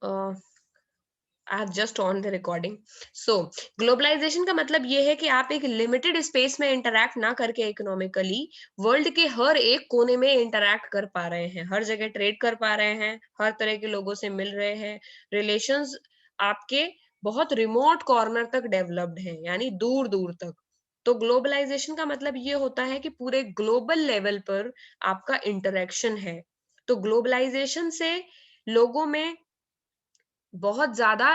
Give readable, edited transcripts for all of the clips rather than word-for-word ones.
I have just on the recording. So globalization का मतलब ये है कि आप एक लिमिटेड स्पेस में इंटरैक्ट ना करके इकोनॉमिकली वर्ल्ड के हर एक कोने में इंटरैक्ट कर पा रहे हैं, हर जगह ट्रेड कर पा रहे हैं, हर तरह के लोगों से मिल रहे हैं, रिलेशंस आपके बहुत रिमोट कॉर्नर तक डेवलप्ड हैं, यानी दूर दूर तक। तो ग्लोबलाइजेशन का मतलब ये होता है कि पूरे ग्लोबल लेवल पर आपका इंटरेक्शन है। तो ग्लोबलाइजेशन से लोगों में बहुत ज्यादा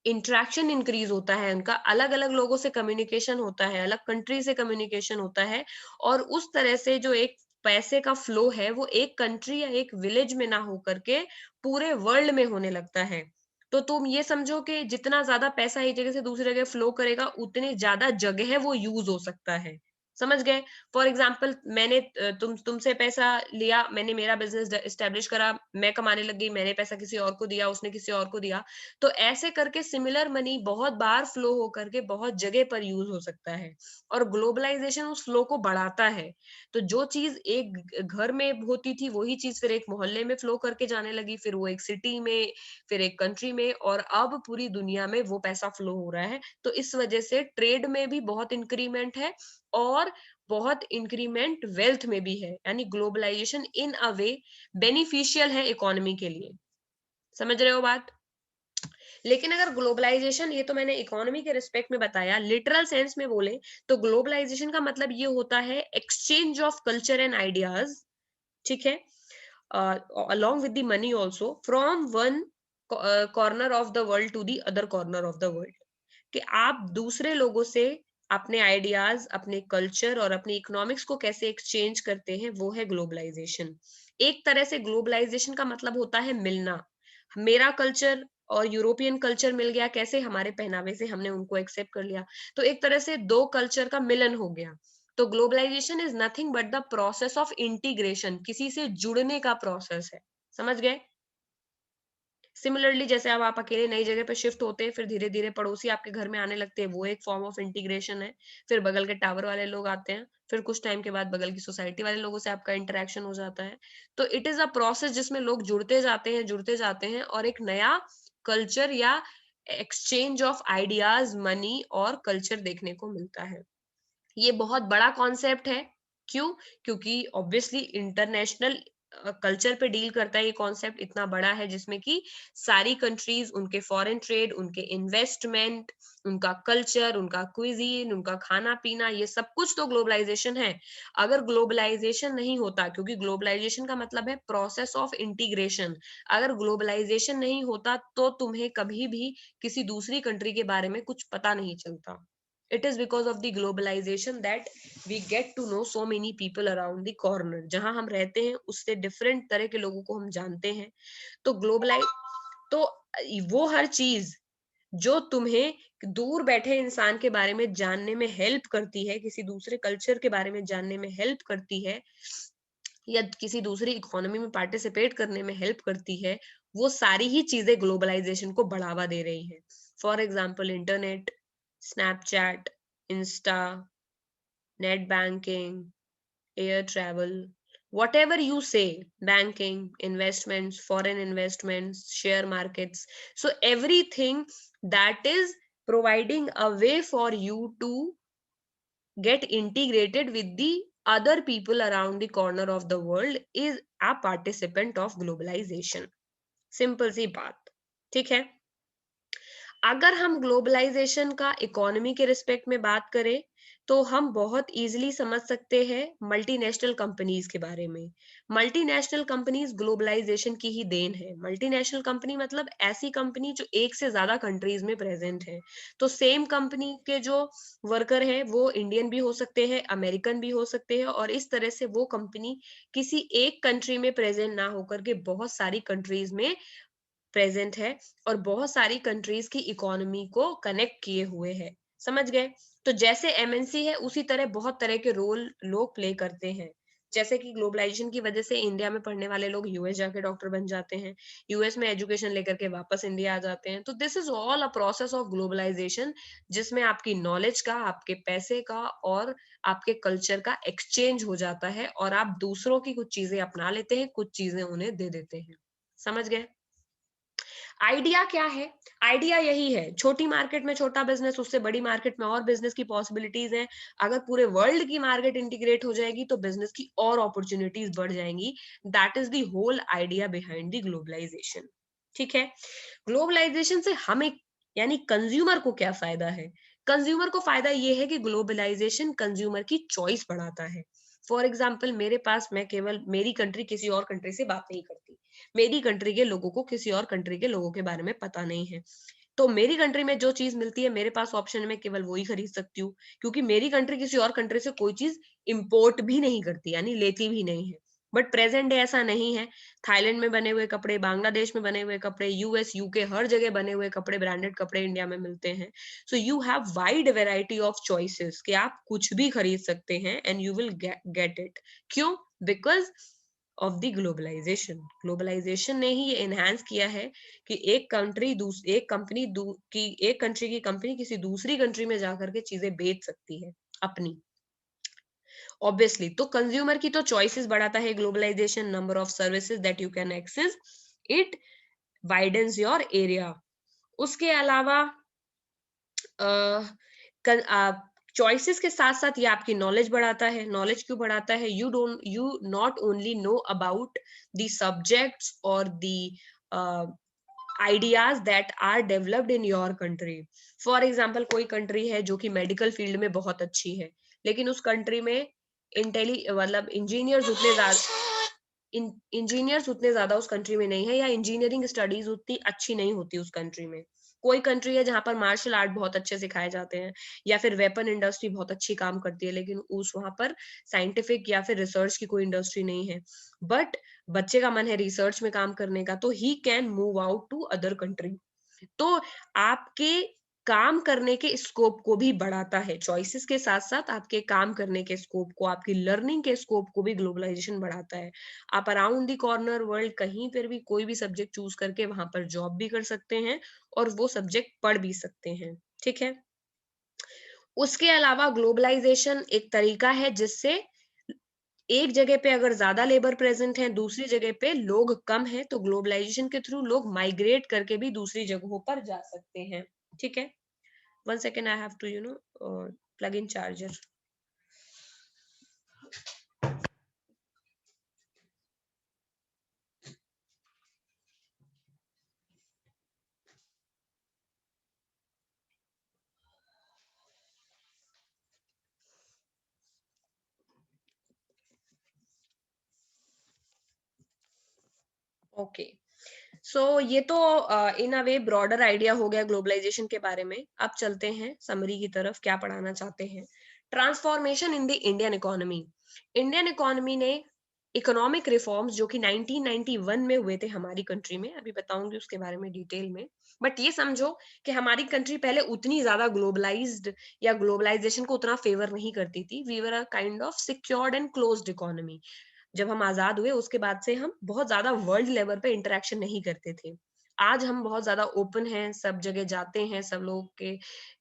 इंटरेक्शन इंक्रीज होता है, उनका अलग अलग लोगों से कम्युनिकेशन होता है, अलग कंट्री से कम्युनिकेशन होता है, और उस तरह से जो एक पैसे का फ्लो है वो एक कंट्री या एक विलेज में ना हो करके पूरे वर्ल्ड में होने लगता है। तो तुम ये समझो कि जितना ज्यादा पैसा एक जगह से दूसरी जगह फ्लो करेगा उतनी ज्यादा जगह वो यूज हो सकता है। समझ गए? फॉर एग्जाम्पल मैंने तुमसे पैसा लिया, मैंने मेरा बिजनेस एस्टेब्लिश करा, मैं कमाने लग गई, मैंने पैसा किसी और को दिया, उसने किसी और को दिया। तो ऐसे करके सिमिलर मनी बहुत बार फ्लो हो करके बहुत जगह पर यूज हो सकता है, और ग्लोबलाइजेशन उस फ्लो को बढ़ाता है। तो जो चीज एक घर में होती थी वही चीज फिर एक मोहल्ले में फ्लो करके जाने लगी, फिर वो एक सिटी में, फिर एक कंट्री में, और अब पूरी दुनिया में वो पैसा फ्लो हो रहा है। तो इस वजह से ट्रेड में भी बहुत इंक्रीमेंट है, और बहुत इंक्रीमेंट वेल्थ में भी है, यानी ग्लोबलाइजेशन इन अ वे बेनिफिशियल है इकोनॉमी के लिए। समझ रहे हो बात? लेकिन अगर ग्लोबलाइजेशन, ये तो मैंने इकोनॉमी के रिस्पेक्ट में बताया, लिटरल सेंस में बोले तो ग्लोबलाइजेशन का मतलब ये होता है exchange of culture and ideas, ठीक है, along with the money also, from one corner of the world to the other corner of the world, कि आप दूसरे लोगों से अपने आइडियाज, अपने कल्चर और अपनी इकोनॉमिक्स को कैसे एक्सचेंज करते हैं, वो है ग्लोबलाइजेशन। एक तरह से ग्लोबलाइजेशन का मतलब होता है मिलना। मेरा कल्चर और यूरोपियन कल्चर मिल गया, कैसे? हमारे पहनावे से हमने उनको एक्सेप्ट कर लिया। तो एक तरह से दो कल्चर का मिलन हो गया। तो globalization is nothing but the process of integration, किसी से जुड़ने का प्रोसेस है। समझ गए? सिमिलरली जैसे अब आप अकेले नई जगह पे शिफ्ट होते हैं, फिर धीरे धीरे पड़ोसी आपके घर में आने लगते हैं, वो एक फॉर्म ऑफ इंटीग्रेशन है। फिर बगल के टावर वाले लोग आते हैं, फिर कुछ टाइम के बाद बगल की सोसाइटी वाले लोगों से आपका इंटरेक्शन हो जाता है। तो इट इज अ प्रोसेस जिसमें लोग जुड़ते जाते हैं और एक नया कल्चर या एक्सचेंज ऑफ आइडियाज, मनी और कल्चर देखने को मिलता है। ये बहुत बड़ा कॉन्सेप्ट है। क्यों? क्योंकि ऑब्वियसली इंटरनेशनल कल्चर पे डील करता है, ये कॉन्सेप्ट इतना बड़ा है जिसमें कि सारी कंट्रीज, उनके फॉरेन ट्रेड, उनके इन्वेस्टमेंट, उनका कल्चर, उनका क्विजीन, उनका खाना पीना, ये सब कुछ तो ग्लोबलाइजेशन है। अगर ग्लोबलाइजेशन नहीं होता, क्योंकि ग्लोबलाइजेशन का मतलब है प्रोसेस ऑफ इंटीग्रेशन, अगर ग्लोबलाइजेशन नहीं होता तो तुम्हें कभी भी किसी दूसरी कंट्री के बारे में कुछ पता नहीं चलता। It is because of the globalization that we get to know so many people around the corner, जहां हम रहते हैं उससे डिफरेंट तरह के लोगों को हम जानते हैं। तो ग्लोबलाइज, तो वो हर चीज जो तुम्हें दूर बैठे इंसान के बारे में जानने में हेल्प करती है, किसी दूसरे कल्चर के बारे में जानने में हेल्प करती है, या किसी दूसरी इकोनॉमी में पार्टिसिपेट करने में हेल्प करती है, वो सारी ही चीजें ग्लोबलाइजेशन को बढ़ावा दे रही हैं। For example internet, Snapchat, Insta, net banking, air travel, whatever you say, banking, investments, foreign investments, share markets, so everything that is providing a way for you to get integrated with the other people around the corner of the world is a participant of globalization। Simple सी बात, ठीक है? अगर हम globalisation का economy के respect में बात करें तो हम बहुत इजीली समझ सकते हैं मल्टीनेशनल कंपनीज के बारे में। मल्टीनेशनल कंपनीज ग्लोबलाइजेशन की ही देन है। मल्टीनेशनल कंपनी मतलब ऐसी कंपनी जो एक से ज्यादा कंट्रीज में प्रेजेंट है। तो सेम कंपनी के जो वर्कर हैं वो इंडियन भी हो सकते हैं, अमेरिकन भी हो सकते हैं, और इस तरह से वो कंपनी किसी एक कंट्री में प्रेजेंट ना होकर के बहुत सारी कंट्रीज में प्रेजेंट है, और बहुत सारी कंट्रीज की इकोनॉमी को कनेक्ट किए हुए है। समझ गए? तो जैसे एमएनसी है उसी तरह बहुत तरह के रोल लोग प्ले करते हैं। जैसे कि ग्लोबलाइजेशन की वजह से इंडिया में पढ़ने वाले लोग यूएस जाके डॉक्टर बन जाते हैं, यूएस में एजुकेशन लेकर के वापस इंडिया आ जाते हैं। तो this is all a process of globalization, जिसमें आपकी नॉलेज का, आपके पैसे का और आपके कल्चर का एक्सचेंज हो जाता है, और आप दूसरों की कुछ चीजें अपना लेते हैं, कुछ चीजें उन्हें दे देते हैं। समझ गए? आइडिया क्या है? आइडिया यही है, छोटी मार्केट में छोटा बिजनेस, उससे बड़ी मार्केट में और बिजनेस की पॉसिबिलिटीज हैं। अगर पूरे वर्ल्ड की मार्केट इंटीग्रेट हो जाएगी तो बिजनेस की और अपॉर्चुनिटीज बढ़ जाएंगी। That is the whole idea behind the globalization. ठीक है, ग्लोबलाइजेशन से हमें यानी कंज्यूमर को क्या फायदा है? कंज्यूमर को फायदा ये है कि ग्लोबलाइजेशन कंज्यूमर की चॉइस बढ़ाता है। फॉर एग्जाम्पल, मेरे पास, मैं केवल मेरी कंट्री किसी और कंट्री से बात नहीं करती, मेरी कंट्री के लोगों को किसी और कंट्री के लोगों के बारे में पता नहीं है, तो मेरी कंट्री में जो चीज मिलती है मेरे पास ऑप्शन है, मैं केवल वो ही खरीद सकती हूँ, क्योंकि मेरी कंट्री किसी और कंट्री से कोई चीज इंपोर्ट भी नहीं करती, यानी लेती भी नहीं है। बट प्रेजेंट डे ऐसा नहीं है। थाईलैंड में बने हुए कपड़े, बांग्लादेश में बने हुए कपड़े, यूएस, यूके, हर जगह बने हुए कपड़े, ब्रांडेड कपड़े इंडिया में मिलते हैं। So you have wide variety of choices कि आप कुछ भी खरीद सकते हैं and you will get it. क्यों? Because of the globalization. Globalization ने ही ये एनहांस किया है कि एक कंट्री एक कंपनी की एक कंट्री की कंपनी किसी दूसरी कंट्री में जाकर के चीजें बेच सकती है अपनी। ऑब्वियसली तो कंज्यूमर की तो चॉइसेस बढ़ाता है globalization, number of services that you can access, it widens your area. उसके अलावा चॉइसेस के साथ साथ ये आपकी नॉलेज बढ़ाता है। नॉलेज क्यों बढ़ाता है? You not only know about the subjects और the ideas that are developed in your country. For example, कोई कंट्री है जो कि मेडिकल फील्ड में बहुत अच्छी है, लेकिन उस कंट्री में मतलब इंजीनियर्स उतने ज्यादा उस कंट्री में नहीं है, या इंजीनियरिंग स्टडीज उतनी अच्छी नहीं होती उस कंट्री में। कोई कंट्री है जहां पर मार्शल आर्ट बहुत अच्छे सिखाए जाते हैं, या फिर वेपन इंडस्ट्री बहुत अच्छी काम करती है, लेकिन उस वहां पर साइंटिफिक या फिर रिसर्च की कोई इंडस्ट्री नहीं है। बट बच्चे का मन है रिसर्च में काम करने का, तो he can move out to other country. तो आपके काम करने के स्कोप को भी बढ़ाता है। चॉइसेस के साथ साथ आपके काम करने के स्कोप को, आपकी लर्निंग के स्कोप को भी ग्लोबलाइजेशन बढ़ाता है। आप अराउंड द कॉर्नर वर्ल्ड कहीं पर भी कोई भी सब्जेक्ट चूज करके वहां पर जॉब भी कर सकते हैं और वो सब्जेक्ट पढ़ भी सकते हैं। ठीक है, उसके अलावा ग्लोबलाइजेशन एक तरीका है जिससे एक जगह पे अगर ज्यादा लेबर प्रेजेंट है, दूसरी जगह पे लोग कम है, तो ग्लोबलाइजेशन के थ्रू लोग माइग्रेट करके भी दूसरी जगहों पर जा सकते हैं। ठीक है, 1 second, I have to plug in charger. ओके, सो ये तो इन अ वे ब्रॉडर आइडिया हो गया ग्लोबलाइजेशन के बारे में। अब चलते हैं समरी की तरफ, क्या पढ़ाना चाहते हैं। Transformation in the Indian economy. Indian economy ने इकोनॉमिक रिफॉर्म्स जो कि 1991 में हुए थे हमारी कंट्री में, अभी बताऊंगी उसके बारे में डिटेल में। बट ये समझो कि हमारी कंट्री पहले उतनी ज्यादा ग्लोबलाइज्ड या ग्लोबलाइजेशन को उतना फेवर नहीं करती थी। We were a kind of secured and closed economy. जब हम आजाद हुए उसके बाद से हम बहुत ज्यादा वर्ल्ड लेवल पे इंटरेक्शन नहीं करते थे। आज हम बहुत ज्यादा ओपन हैं, सब जगह जाते हैं, सब लोग के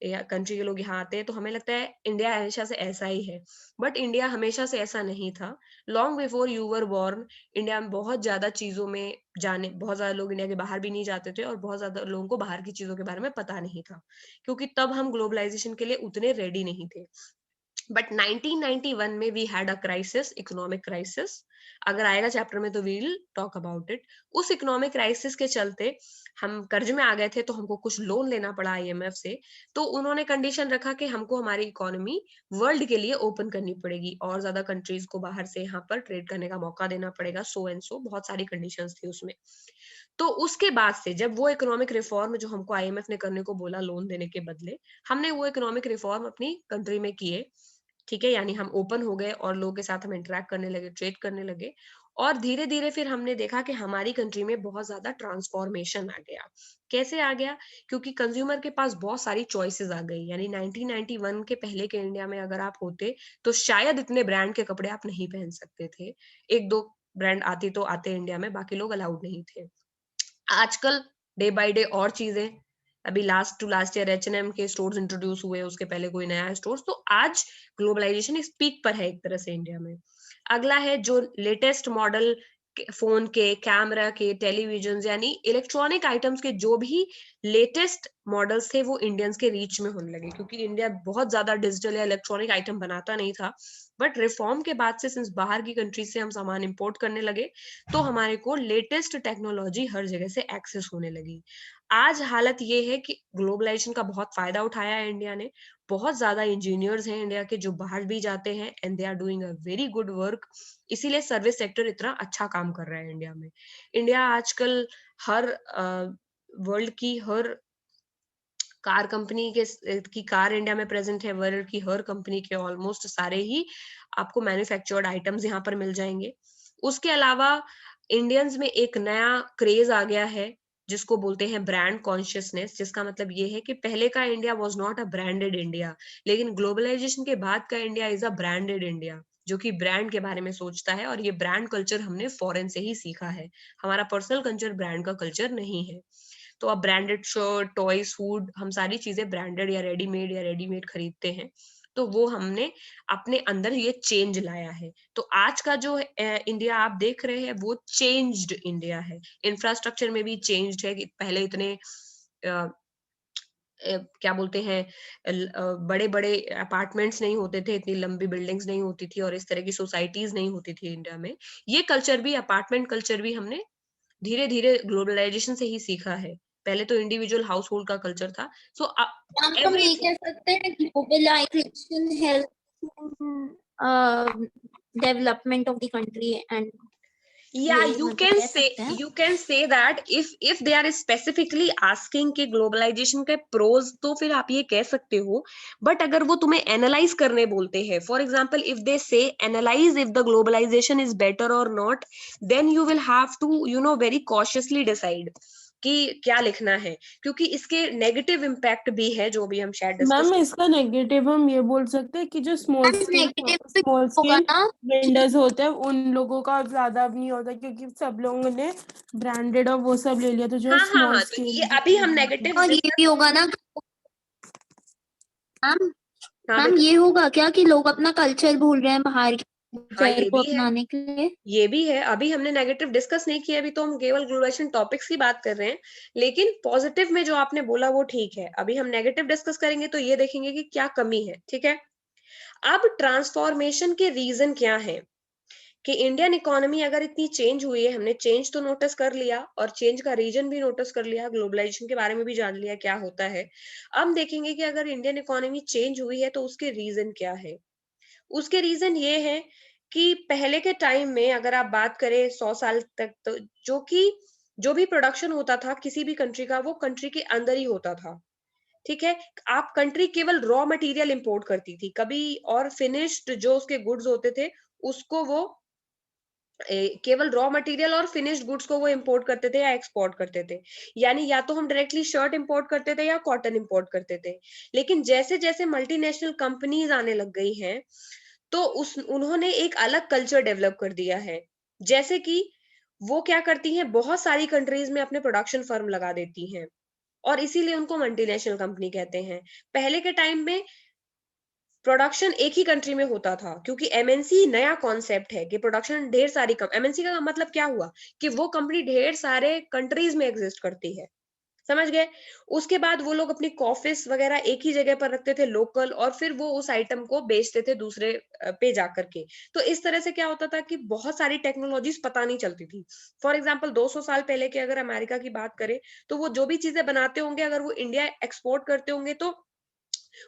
या कंट्री के लोग यहाँ आते हैं, तो हमें लगता है इंडिया हमेशा से ऐसा ही है। बट इंडिया हमेशा से ऐसा नहीं था। Long before you were born, India में बहुत ज्यादा चीजों में जाने, बहुत ज्यादा लोग इंडिया के बाहर भी नहीं जाते थे, और बहुत ज्यादा लोगों को बाहर की चीजों के बारे में पता नहीं था, क्योंकि तब हम ग्लोबलाइजेशन के लिए उतने रेडी नहीं थे। बट 1991 में we had a crisis, economic crisis. अगर आएगा चैप्टर में तो we will talk about it. उस इकोनॉमिक क्राइसिस के चलते हम कर्ज में आ गए थे, तो हमको कुछ लोन लेना पड़ा आईएमएफ से। तो उन्होंने कंडीशन रखा कि हमको हमारी इकोनॉमी वर्ल्ड के लिए ओपन करनी पड़ेगी, और ज्यादा कंट्रीज को बाहर से यहाँ पर ट्रेड करने का मौका देना पड़ेगा, सो एंड सो बहुत सारी कंडीशंस थी उसमें। तो उसके बाद से जब वो इकोनॉमिक रिफॉर्म जो हमको आईएमएफ ने करने को बोला लोन देने के बदले, हमने वो इकोनॉमिक रिफॉर्म अपनी कंट्री में किए। ठीक है, यानी हम ओपन हो गए और लोगों के साथ हम इंटरेक्ट करने लगे, ट्रेड करने लगे। और धीरे धीरे फिर हमने देखा कि हमारी कंट्री में बहुत ज्यादा ट्रांसफॉर्मेशन आ गया। कैसे आ गया? क्योंकि कंज्यूमर के पास बहुत सारी चॉइसेस आ गई। यानी 1991 के पहले के इंडिया में अगर आप होते तो शायद इतने ब्रांड के कपड़े आप नहीं पहन सकते थे। एक दो ब्रांड आती तो आते इंडिया में, बाकी लोग अलाउड नहीं थे। आजकल डे बाय डे और चीजें, अभी लास्ट टू लास्ट ईयर एच&एम के स्टोर्स इंट्रोड्यूस हुए, उसके पहले कोई नया स्टोर्स, तो आज ग्लोबलाइजेशन इस पीक पर है एक तरह से इंडिया में। अगला है जो लेटेस्ट मॉडल फोन के, कैमरा के, टेलीविजन, यानी इलेक्ट्रॉनिक आइटम्स के जो भी लेटेस्ट मॉडल्स थे वो इंडियंस के रीच में होने लगे, क्योंकि इंडिया बहुत ज्यादा डिजिटल या इलेक्ट्रॉनिक आइटम बनाता नहीं था। बट रिफॉर्म के बाद से, सिंस बाहर की कंट्री से हम सामान इंपोर्ट करने लगे, तो हमारे को लेटेस्ट टेक्नोलॉजी हर जगह से एक्सेस होने लगी। आज हालत ये है कि ग्लोबलाइजेशन का बहुत फायदा उठाया है इंडिया ने। बहुत ज्यादा इंजीनियर्स हैं इंडिया के जो बाहर भी जाते हैं, and they are doing a very good work. इसीलिए सर्विस सेक्टर इतना अच्छा काम कर रहा है इंडिया में। इंडिया आजकल हर वर्ल्ड की हर कार कंपनी के की कार इंडिया में प्रेजेंट है। वर्ल्ड की हर कंपनी के ऑलमोस्ट सारे ही आपको मैन्युफैक्चर्ड आइटम्स यहाँ पर मिल जाएंगे। उसके अलावा इंडियंस में एक नया क्रेज आ गया है जिसको बोलते हैं ब्रांड कॉन्शियसनेस, जिसका मतलब ये है कि पहले का India was not a branded India, लेकिन ग्लोबलाइजेशन के बाद का India is a branded India, जो कि ब्रांड के बारे में सोचता है। और ये ब्रांड कल्चर हमने फॉरेन से ही सीखा है। हमारा पर्सनल कल्चर ब्रांड का कल्चर नहीं है। तो अब ब्रांडेड शर्ट, टॉयज, फूड, हम सारी चीजें ब्रांडेड या रेडीमेड खरीदते हैं। तो वो हमने अपने अंदर ये चेंज लाया है। तो आज का जो इंडिया आप देख रहे हैं वो चेंज्ड इंडिया है। इंफ्रास्ट्रक्चर में भी चेंज्ड है कि पहले इतने क्या बोलते हैं, बड़े बड़े अपार्टमेंट्स नहीं होते थे, इतनी लंबी बिल्डिंग्स नहीं होती थी, और इस तरह की सोसाइटीज नहीं होती थी इंडिया में। ये कल्चर भी, अपार्टमेंट कल्चर भी हमने धीरे धीरे ग्लोबलाइजेशन से ही सीखा है। पहले तो इंडिविजुअल हाउस होल्ड का कल्चर था। सो हम ये एवरीथिंग। कह सकते हैं globalization help development of the country and Yeah, ये मतलब कह सकते हैं। you can say that if they are specifically asking कि ग्लोबलाइजेशन के प्रोज, तो फिर आप ये कह सकते हो। बट अगर वो तुम्हें एनालाइज करने बोलते हैं, for example if they say analyse if the globalization is better or not, then you will have to very cautiously decide कि क्या लिखना है, क्योंकि इसके नेगेटिव इम्पैक्ट भी है जो भी हम शायद डिस्कस मैम कर। इसका नेगेटिव हम ये बोल सकते हैं कि जो नेगेटिव भी स्मॉल होगा स्केल ना। वेंडर्स होते हैं उन लोगों का ज्यादा नहीं होता, क्योंकि सब लोगों ने ब्रांडेड और वो सब ले लिया, तो जो हाँ हाँ स्मॉल हाँ, तो स्केल ये अभी हम नेगेटिव और ये डिस्कस। भी होगा ना मैम। हाँ मैम बेटा। ये होगा क्या कि लोग अपना कल्चर भूल रहे हैं बाहर के हाँ, कल्चर ये को भी है, अपनाने के लिए। ये भी है। अभी हमने नेगेटिव डिस्कस नहीं किया, अभी तो हम केवल ग्लोबलाइजेशन टॉपिक्स की बात कर रहे हैं। लेकिन पॉजिटिव में जो आपने बोला वो ठीक है। अभी हम नेगेटिव डिस्कस करेंगे तो ये देखेंगे कि क्या कमी है। ठीक है। अब ट्रांसफॉर्मेशन के रीजन क्या है कि इंडियन इकोनॉमी अगर इतनी चेंज हुई है, हमने चेंज तो नोटिस कर लिया और चेंज का रीजन भी नोटिस कर लिया, ग्लोबलाइजेशन के बारे में भी जान लिया क्या होता है। अब देखेंगे कि अगर इंडियन इकोनॉमी चेंज हुई है तो उसके रीजन क्या है। उसके रीजन ये है कि पहले के टाइम में अगर आप बात करें 100 साल तक, तो जो भी प्रोडक्शन होता था किसी भी कंट्री का, वो कंट्री के अंदर ही होता था। ठीक है। आप कंट्री केवल रॉ मटेरियल इंपोर्ट करती थी कभी, और फिनिश्ड जो उसके गुड्स होते थे उसको वो केवल रॉ मटेरियल और फिनिश्ड गुड्स को वो इंपोर्ट करते थे या एक्सपोर्ट करते थे। यानी या तो हम डायरेक्टली शर्ट इंपोर्ट करते थे या कॉटन इंपोर्ट करते थे। लेकिन जैसे जैसे मल्टीनेशनल कंपनीज आने लग गई हैं, तो उस उन्होंने एक अलग कल्चर डेवलप कर दिया है। जैसे कि वो क्या करती हैं, बहुत सारी कंट्रीज में अपने प्रोडक्शन फर्म लगा देती हैं, और इसीलिए उनको मल्टीनेशनल कंपनी कहते हैं। पहले के टाइम में प्रोडक्शन एक ही कंट्री में होता था, क्योंकि एमएनसी नया कॉन्सेप्ट है कि प्रोडक्शन ढेर सारी एमएनसी का मतलब क्या हुआ कि वो कंपनी ढेर सारे कंट्रीज में एग्जिस्ट करती है। समझ गए। उसके बाद वो लोग अपनी ऑफिस वगैरह एक ही जगह पर रखते थे लोकल, और फिर वो उस आइटम को बेचते थे दूसरे पे जाकर के। तो इस तरह से क्या होता था कि बहुत सारी टेक्नोलॉजीज पता नहीं चलती थी। फॉर एग्जाम्पल 200 साल पहले के अगर अमेरिका की बात करें, तो वो जो भी चीजें बनाते होंगे अगर वो इंडिया एक्सपोर्ट करते होंगे, तो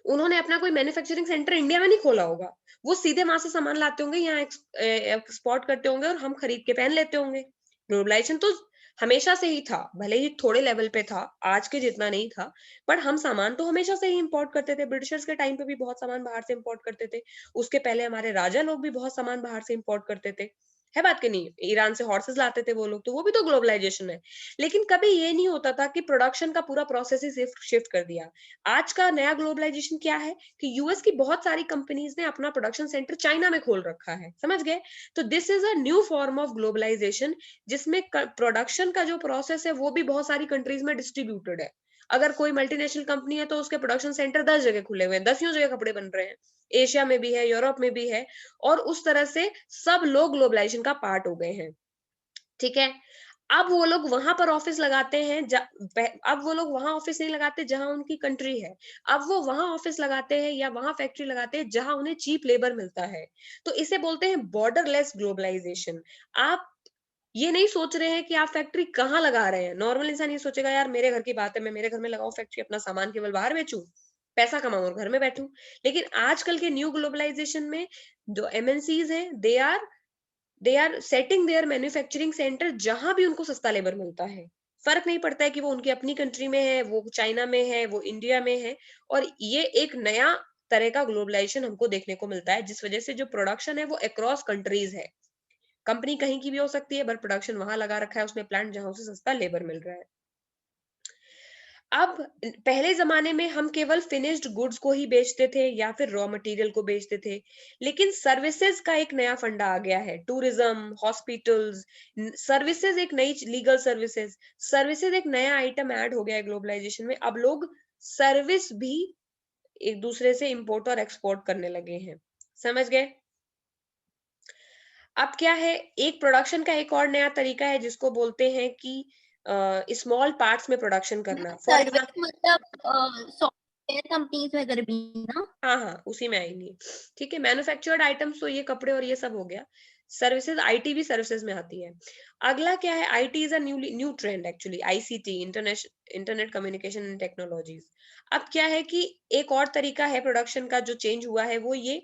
उन्होंने अपना कोई मैन्युफैक्चरिंग सेंटर इंडिया में नहीं खोला होगा। वो सीधे वहां से सामान लाते होंगे, यहाँ एक्सपोर्ट करते होंगे और हम खरीद के पहन लेते होंगे। ग्लोबलाइजेशन तो हमेशा से ही था, भले ही थोड़े लेवल पे था, आज के जितना नहीं था। पर हम सामान तो हमेशा से ही इंपोर्ट करते थे। ब्रिटिशर्स के टाइम पे भी बहुत सामान बाहर से इंपोर्ट करते थे। उसके पहले हमारे राजा लोग भी बहुत सामान बाहर से इंपोर्ट करते थे। है बात कि नहीं? ईरान से हॉर्सेस लाते थे वो लोग, तो वो भी तो ग्लोबलाइजेशन है। लेकिन कभी ये नहीं होता था कि प्रोडक्शन का पूरा प्रोसेस ही शिफ्ट कर दिया। आज का नया ग्लोबलाइजेशन क्या है कि यूएस की बहुत सारी कंपनीज ने अपना प्रोडक्शन सेंटर चाइना में खोल रखा है। समझ गए। तो this is a new form of globalization, जिसमें प्रोडक्शन का जो प्रोसेस है वो भी बहुत सारी कंट्रीज में डिस्ट्रीब्यूटेड है। अगर कोई मल्टीनेशनल कंपनी है तो उसके प्रोडक्शन सेंटर 10 जगह खुले हुए हैं, 10 जगह कपड़े बन रहे हैं। एशिया में भी है, यूरोप में भी है, और उस तरह से सब लोग ग्लोबलाइजेशन का पार्ट हो गए हैं। ठीक है? अब वो लोग वहां पर ऑफिस लगाते हैं, अब वो लोग वहां ऑफिस नहीं लगाते जहां उनकी कंट्री है। अब वो वहां ऑफिस लगाते हैं या वहां फैक्ट्री लगाते हैं जहां उन्हें चीप लेबर मिलता है। तो इसे बोलते हैं बॉर्डरलेस ग्लोबलाइजेशन। आप ये नहीं सोच रहे हैं कि आप फैक्ट्री कहाँ लगा रहे हैं। नॉर्मल इंसान ये सोचेगा, यार मेरे घर की बात है, मैं मेरे घर में लगाऊं फैक्ट्री, अपना सामान केवल बाहर बेचूं, पैसा कमाऊं और घर में बैठूं। लेकिन आजकल के न्यू ग्लोबलाइजेशन में जो एमएनसीज हैं, they are setting their manufacturing centre जहां भी उनको सस्ता लेबर मिलता है। फर्क नहीं पड़ता है कि वो उनकी अपनी कंट्री में है, वो चाइना में है, वो इंडिया में है। और ये एक नया तरह का ग्लोबलाइजेशन हमको देखने को मिलता है, जिस वजह से जो प्रोडक्शन है वो अक्रॉस कंट्रीज है। कंपनी कहीं की भी हो सकती है, बट प्रोडक्शन वहां लगा रखा है उसने प्लांट, जहां उसे सस्ता लेबर मिल रहा है। अब पहले जमाने में हम केवल फिनिश्ड गुड्स को ही बेचते थे या फिर रॉ मटेरियल को बेचते थे। लेकिन सर्विसेज का एक नया फंडा आ गया है, टूरिज्म, हॉस्पिटल्स, सर्विसेज, एक नई लीगल सर्विसेज, सर्विसेज एक नया आइटम ऐड हो गया है ग्लोबलाइजेशन में। अब लोग सर्विस भी एक दूसरे से इंपोर्ट और एक्सपोर्ट करने लगे हैं। समझ गए? अब क्या है, एक प्रोडक्शन का एक और नया तरीका है जिसको बोलते हैं कि स्मॉल पार्ट्स में प्रोडक्शन करना। फॉर सर्विस एग्जाम्पल, मतलब सॉफ्टवेयर कंपनीज वगैरह भी ना। हाँ हाँ, उसी में आएंगी। ठीक है, मैन्युफैक्चर्ड आइटम्स तो ये कपड़े और ये सब हो गया। सर्विसेज, आईटी भी सर्विसेज में आती है। अगला क्या है, IT is a new trend actually, ICT, internet communication and technologies. अब क्या है कि एक और तरीका है प्रोडक्शन का जो चेंज हुआ है, वो ये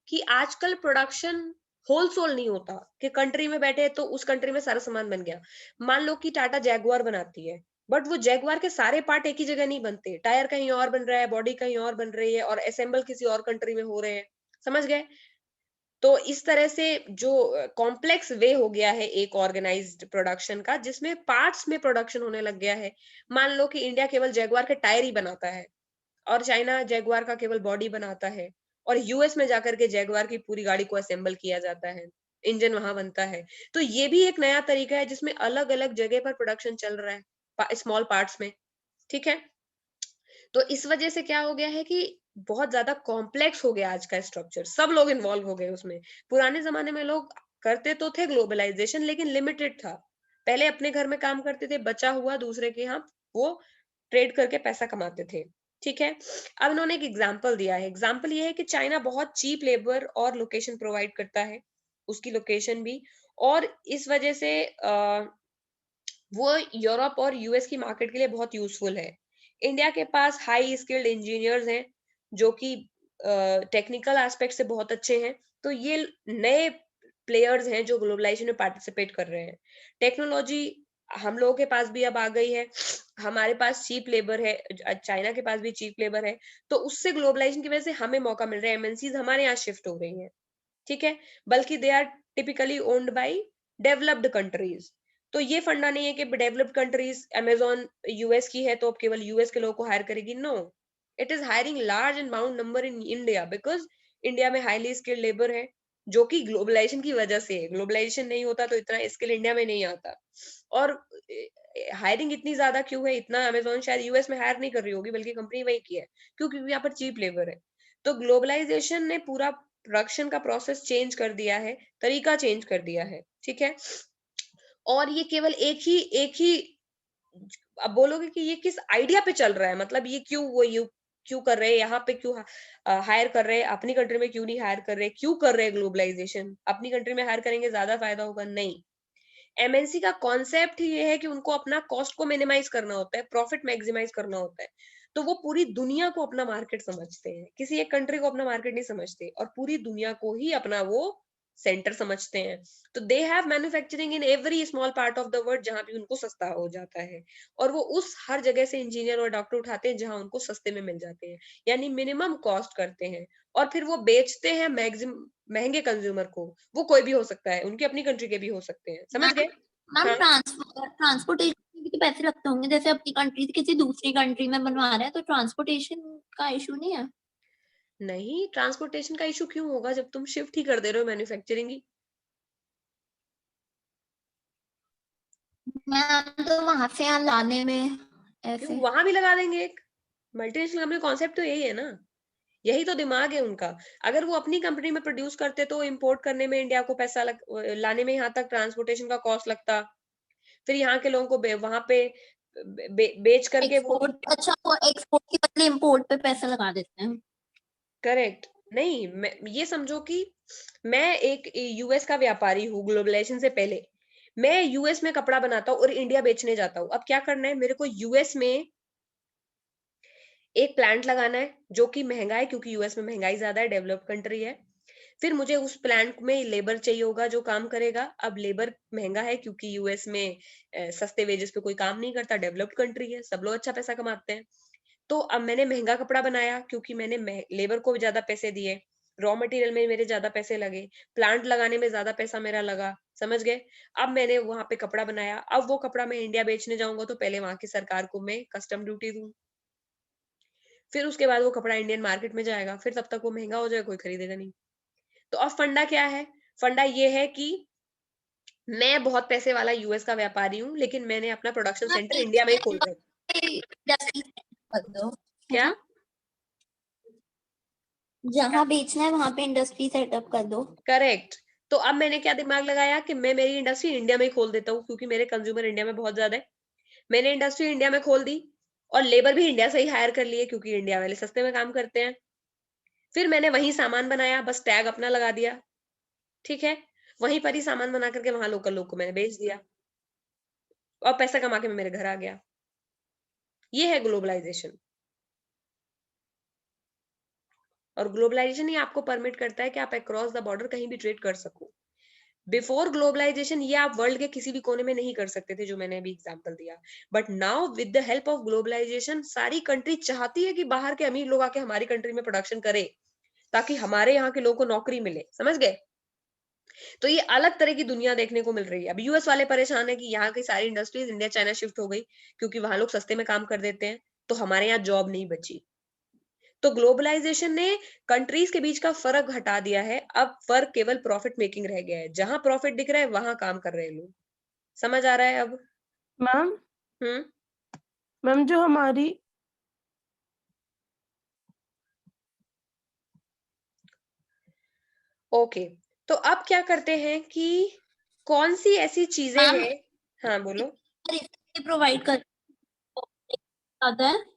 कि आजकल प्रोडक्शन होलसेल नहीं होता कि कंट्री में बैठे तो उस कंट्री में सारा सामान बन गया। मान लो कि टाटा जैगुआर बनाती है, बट वो जैगुआर के सारे पार्ट एक ही जगह नहीं बनते, टायर कहीं और बन रहा है, बॉडी कहीं और बन रही है और असेंबल किसी और कंट्री में हो रहे हैं। समझ गए? तो इस तरह से जो कॉम्प्लेक्स वे हो गया है एक ऑर्गेनाइज्ड प्रोडक्शन का, जिसमें पार्ट्स में प्रोडक्शन होने लग गया है। मान लो कि इंडिया केवल जैगुआर के टायर ही बनाता है और चाइना जैगुआर का केवल बॉडी बनाता है, और यूएस में जाकर के जैगुआर की पूरी गाड़ी को असेंबल किया जाता है, इंजन वहां बनता है। तो ये भी एक नया तरीका है जिसमें अलग अलग जगह पर प्रोडक्शन चल रहा है स्मॉल पार्ट्स में। ठीक है? तो इस वजह से क्या हो गया है कि बहुत ज्यादा कॉम्प्लेक्स हो गया आज का स्ट्रक्चर, सब लोग इन्वॉल्व हो गए उसमें। पुराने जमाने में लोग करते तो थे ग्लोबलाइजेशन, लेकिन लिमिटेड था। पहले अपने घर में काम करते थे, बचा हुआ दूसरे के यहाँ वो ट्रेड करके पैसा कमाते थे। ठीक है? अब इन्होंने एक एग्जाम्पल दिया है। एग्जाम्पल ये है कि चाइना बहुत चीप लेबर और लोकेशन प्रोवाइड करता है, उसकी लोकेशन भी। और इस वजह से वो यूरोप और यूएस की मार्केट के लिए बहुत यूजफुल है। इंडिया के पास हाई स्किल्ड इंजीनियर्स हैं जो कि टेक्निकल एस्पेक्ट से बहुत अच्छे हैं। तो ये नए प्लेयर्स हैं जो ग्लोबलाइजेशन में पार्टिसिपेट कर रहे हैं। टेक्नोलॉजी हम लोगों के पास भी अब आ गई है, हमारे पास चीप लेबर है, चाइना के पास भी चीप लेबर है। तो उससे ग्लोबलाइजेशन की वजह से हमें मौका मिल रहा है, एमएनसीज हमारे यहाँ शिफ्ट हो रही हैं। ठीक है? बल्कि they are typically owned by developed countries. तो ये फंडा नहीं है कि डेवलप्ड कंट्रीज, अमेजोन यूएस की है तो अब केवल यूएस के लोगों को हायर करेगी। No, it is hiring large amount number in India, because India में हाईली स्किल्ड लेबर है, जो कि ग्लोबलाइजेशन की वजह से है। ग्लोबलाइजेशन नहीं होता तो इतना स्किल इंडिया में नहीं आता। और हायरिंग इतनी ज्यादा क्यों है, इतना अमेजोन शायद यूएस में हायर नहीं कर रही होगी, बल्कि कंपनी वही की है, क्योंकि यहाँ पर चीप लेबर है। तो ग्लोबलाइजेशन ने पूरा प्रोडक्शन का प्रोसेस चेंज कर दिया है, तरीका चेंज कर दिया है। ठीक है? और ये केवल एक ही अब बोलोगे कि ये किस आइडिया पे चल रहा है, मतलब ये क्यों, वो यू क्यों कर रहे हैं, यहाँ पे क्यों हायर कर रहे हैं, अपनी कंट्री में क्यों नहीं हायर कर रहे, क्यों कर रहे हैं ग्लोबलाइजेशन, अपनी कंट्री में हायर करेंगे ज्यादा फायदा होगा? नहीं, एमएनसी का कॉन्सेप्ट ही ये है कि उनको अपना कॉस्ट को मिनिमाइज करना होता है, प्रॉफिट मैक्सिमाइज करना होता है। तो वो पूरी दुनिया को अपना मार्केट समझते हैं, किसी एक कंट्री को अपना मार्केट नहीं समझते, और पूरी दुनिया को ही अपना वो सेंटर समझते हैं। तो they have manufacturing in every small part of the world जहां भी उनको सस्ता हो जाता है, और वो उस हर जगह से इंजीनियर और डॉक्टर उठाते हैं जहां उनको सस्ते में मिल जाते हैं, यानी मिनिमम कॉस्ट करते हैं। और फिर वो बेचते हैं मैक्सिमम महंगे कंज्यूमर को। वो कोई भी हो सकता है, उनकी अपनी कंट्री के भी हो सकते हैं। समझ गए? मैम हाँ, ट्रांसपोर्टेशन में भी तो पैसे लगते होंगे, जैसे अपनी कंट्री से किसी दूसरी कंट्री में बनवा रहे हैं तो ट्रांसपोर्टेशन का इशू नहीं है? नहीं, ट्रांसपोर्टेशन का इशू क्यों होगा जब तुम शिफ्ट ही कर दे रहे हो मैन्युफैक्चरिंग ही। मैम तो वहां से यहाँ लाने में क्यों, ऐसे। वहां भी लगा देंगे एक। मल्टीनेशनल कंपनी कॉन्सेप्ट तो यही है ना, यही तो दिमाग है उनका। अगर वो अपनी कंपनी में प्रोड्यूस करते तो इंपोर्ट करने में इंडिया को पैसा लाने में यहाँ तक ट्रांसपोर्टेशन का कॉस्ट लगता, फिर यहाँ के लोगों को वहां पे बेच करके वो। एक्सपोर्ट, अच्छा वो एक्सपोर्ट के बदले इंपोर्ट पे पैसा लगा देते हैं। करेक्ट। नहीं, मैं ये समझो कि मैं एक यूएस का व्यापारी हूँ ग्लोबलाइजेशन से पहले, मैं यूएस में कपड़ा बनाता हूँ और इंडिया बेचने जाता हूँ। अब क्या करना है मेरे को, यूएस में एक प्लांट लगाना है जो कि महंगा है, क्योंकि यूएस में महंगाई ज्यादा है, डेवलप्ड कंट्री है। फिर मुझे उस प्लांट में लेबर चाहिए होगा जो काम करेगा। अब लेबर महंगा है क्योंकि यूएस में सस्ते वेजेस पे कोई काम नहीं करता, डेवलप्ड कंट्री है, सब लोग अच्छा पैसा कमाते हैं। तो अब मैंने महंगा कपड़ा बनाया क्योंकि मैंने लेबर को ज्यादा पैसे दिए, रॉ मटेरियल में मेरे ज्यादा पैसे लगे, प्लांट लगाने में ज्यादा पैसा मेरा लगा, समझ गए। अब मैंने वहां पे कपड़ा बनाया, अब वो कपड़ा मैं इंडिया बेचने जाऊंगा तो पहले वहां की सरकार को मैं कस्टम ड्यूटी दूं, फिर उसके बाद वो कपड़ा इंडियन मार्केट में जाएगा, फिर तब तक वो महंगा हो जाएगा, कोई खरीदेगा नहीं। तो अब फंडा क्या है? फंडा ये है कि मैं बहुत पैसे वाला यूएस का व्यापारी हूँ, लेकिन मैंने अपना प्रोडक्शन हाँ, सेंटर इंडिया में ही खोल रखा। इंडस्ट्री कर दो, है क्या? ना? जहाँ बेचना है वहां पे इंडस्ट्री सेटअप कर दो। करेक्ट। तो अब मैंने क्या दिमाग लगाया कि मैं मेरी इंडस्ट्री इंडिया में ही खोल देता हूँ, क्योंकि मेरे कंज्यूमर इंडिया में बहुत ज्यादा है। मैंने इंडस्ट्री इंडिया में खोल दी और लेबर भी इंडिया से ही हायर कर लिए, क्योंकि इंडिया वाले सस्ते में काम करते हैं। फिर मैंने वहीं सामान बनाया, बस टैग अपना लगा दिया, ठीक है। वहीं पर ही सामान बना करके वहां लोकल लोग को मैंने बेच दिया और पैसा कमा के मैं मेरे घर आ गया। ये है ग्लोबलाइजेशन। और ग्लोबलाइजेशन ही आपको परमिट करता है कि आप अक्रॉस द बॉर्डर कहीं भी ट्रेड कर सको। बिफोर ग्लोबलाइजेशन ये आप वर्ल्ड के किसी भी कोने में नहीं कर सकते थे, जो मैंने अभी एग्जांपल दिया। But now with the help of globalization सारी कंट्री चाहती है कि बाहर के अमीर लोग आके हमारी कंट्री में प्रोडक्शन करे, ताकि हमारे यहाँ के लोगों को नौकरी मिले, समझ गए। तो ये अलग तरह की दुनिया देखने को मिल रही है। अब यूएस वाले परेशान है कि यहाँ की सारी इंडस्ट्रीज इंडिया चाइना शिफ्ट हो गई, क्योंकि वहां लोग सस्ते में काम कर देते हैं, तो हमारे यहाँ जॉब नहीं बची। तो ग्लोबलाइजेशन ने कंट्रीज के बीच का फर्क हटा दिया है। अब फर्क केवल प्रॉफिट मेकिंग रह गया है, जहां प्रॉफिट दिख रहा है वहां काम कर रहे हैं लोग। समझ आ रहा है अब? मैम हम्म। मैम जो हमारी ओके। तो अब क्या करते हैं कि कौन सी ऐसी चीजें मैम हैं। हाँ बोलो। प्रोवाइड कर आता है।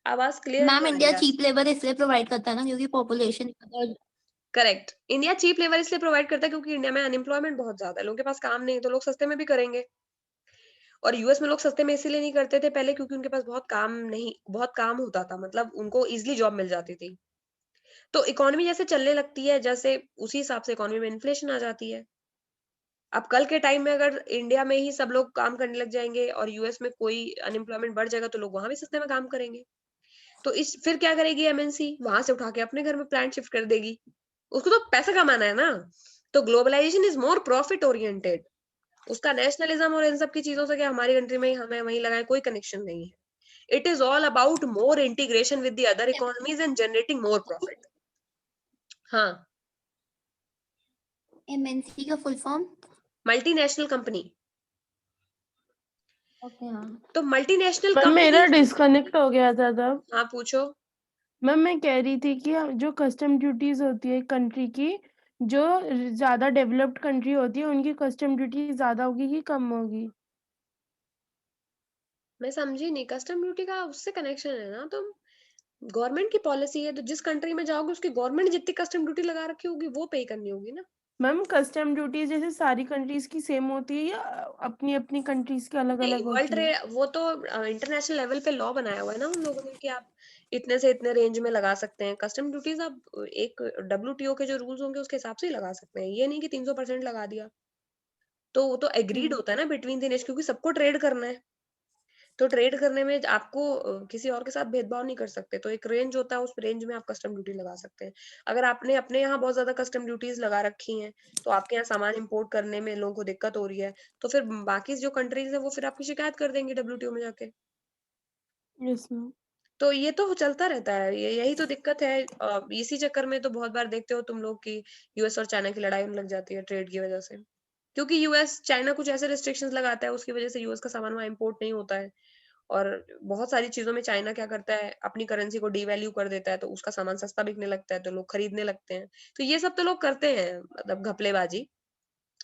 आवाज क्लियर नहीं मैम आ रही इंडिया यार। चीप लेबर इसलिए प्रोवाइड करता है ना क्योंकि population. Correct. India cheap labour इसलिए प्रोवाइड करता है क्योंकि इंडिया में अनएम्प्लॉयमेंट बहुत ज्यादा है, लोगों के पास काम नहीं है, तो लोग सस्ते में भी करेंगे। और यूएस में लोग सस्ते में इसीलिए नहीं करते थे पहले, क्योंकि उनके पास बहुत काम होता था, मतलब उनको इजिली जॉब मिल जाती थी। तो इकोनॉमी जैसे चलने लगती है, जैसे उसी हिसाब से इकोनॉमी में इन्फ्लेशन आ जाती है। अब कल के टाइम में अगर इंडिया में ही सब लोग काम करने लग जाएंगे और यूएस में कोई अनएम्प्लॉयमेंट बढ़ जाएगा, तो लोग वहां भी सस्ते में काम करेंगे। तो इस फिर क्या करेगी एमएनसी, वहां से उठा के अपने घर में प्लांट शिफ्ट कर देगी। उसको तो पैसा कमाना है ना। तो globalization is more profit oriented. उसका नेशनलिज्म और इन सब की चीजों से, क्या हमारी कंट्री में ही हमें वहीं लगाए, कोई कनेक्शन नहीं है। It is all about more integration with the other economies and generating more profit. हाँ। एमएनसी का full form. Multinational company. Okay हाँ। तो मल्टीनेशनल मैम कंपनी। मेरा डिस्कनेक्ट हो गया था तब। हाँ पूछो। मैम मैं कह रही थी कि जो कस्टम ड्यूटीज होती है कंट्री की, जो ज्यादा डेवलप्ड कंट्री होती है उनकी कस्टम ड्यूटी ज्यादा होगी कि कम होगी? मैं समझी नहीं, कस्टम ड्यूटी का उससे कनेक्शन है ना, तो गवर्नमेंट की पॉलिसी है, तो जिस कंट्री में जाओगे उसकी गवर्नमेंट जितनी कस्टम ड्यूटी लगा रखी होगी वो पे करनी होगी ना। मैम कस्टम ड्यूटी जैसे सारी कंट्रीज की सेम होती है या अपनी अपनी कंट्रीज की अलग नहीं, अलग वर्ल्ड होती है? ट्रेड वो तो इंटरनेशनल लेवल पे लॉ बनाया हुआ है ना उन लोगों ने, कि आप इतने से इतने रेंज में लगा सकते हैं कस्टम ड्यूटीज। आप एक डब्ल्यूटीओ के जो रूल्स होंगे उसके हिसाब से ही लगा सकते हैं, ये नहीं कि 300% लगा दिया। तो वो तो एग्रीड होता है ना बिटवीन द नेशन, क्योंकि सबको ट्रेड करना है। तो ट्रेड करने में आपको किसी और के साथ भेदभाव नहीं कर सकते, तो एक रेंज होता है, उस रेंज में आप कस्टम ड्यूटी लगा सकते हैं। अगर आपने अपने यहाँ बहुत ज्यादा कस्टम ड्यूटीज लगा रखी हैं, तो आपके यहाँ सामान इंपोर्ट करने में लोगों को दिक्कत हो रही है, तो फिर बाकी जो कंट्रीज है वो फिर आपकी शिकायत कर देंगी डब्ल्यूटीओ में जाके। Yes ma'am. तो ये तो चलता रहता है, यही तो दिक्कत है। इसी चक्कर में तो बहुत बार देखते हो तुम लोग कि यूएस और चाइना की लड़ाई होने लग जाती है ट्रेड की वजह से, क्योंकि यूएस चाइना कुछ ऐसे रिस्ट्रिक्शंस लगाता है, उसकी वजह से यूएस का सामान वहां इंपोर्ट नहीं होता है। और बहुत सारी चीजों में चाइना क्या करता है, अपनी करेंसी को डीवैल्यू कर देता है, तो उसका सामान सस्ता बिकने लगता है, तो लोग खरीदने लगते हैं। तो ये सब तो लोग करते हैं, मतलब घपलेबाजी।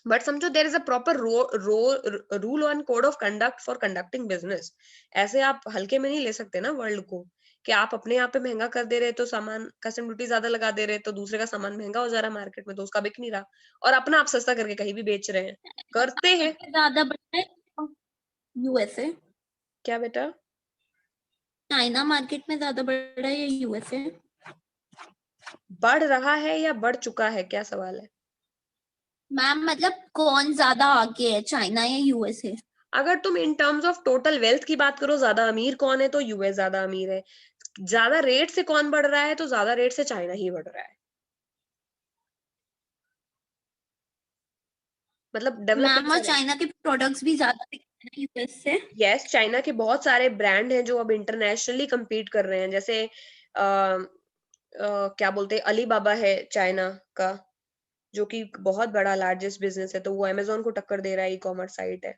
बट समझो there is a proper rule and code of conduct for conducting business. ऐसे आप हल्के में नहीं ले सकते ना वर्ल्ड को, कि आप अपने यहाँ पे महंगा कर दे रहे तो सामान कस्टम ड्यूटी ज्यादा लगा दे रहे, तो दूसरे का सामान महंगा हो जा रहा है मार्केट में, तो उसका बिक नहीं रहा, और अपना आप सस्ता करके कहीं भी बेच रहे हैं, करते हैं। ज्यादा बढ़ रहा है यूएसए, क्या बेटा? चाइना मार्केट में ज्यादा बढ़ रहा है या यूएसए? बढ़ रहा है या बढ़ चुका है, क्या सवाल है? मैम मतलब कौन ज्यादा आगे है, चाइना या यूएसए? अगर तुम in terms of total wealth की बात करो, ज्यादा अमीर कौन है, तो यूएस ज्यादा अमीर है। ज्यादा रेट से कौन बढ़ रहा है, तो ज्यादा रेट से चाइना ही बढ़ रहा है। मतलब डेवलपिंग मैम और सारे। चाइना के प्रोडक्ट्स भी ज्यादा बिकते हैं यूएस से। यस, चाइना के बहुत सारे ब्रांड हैं जो अब इंटरनेशनली compete कर रहे हैं, जैसे क्या बोलते हैं, अलीबाबा है चाइना का, जो कि बहुत बड़ा लार्जेस्ट बिजनेस है, तो वो अमेजोन को टक्कर दे रहा है, ई कॉमर्स साइट है।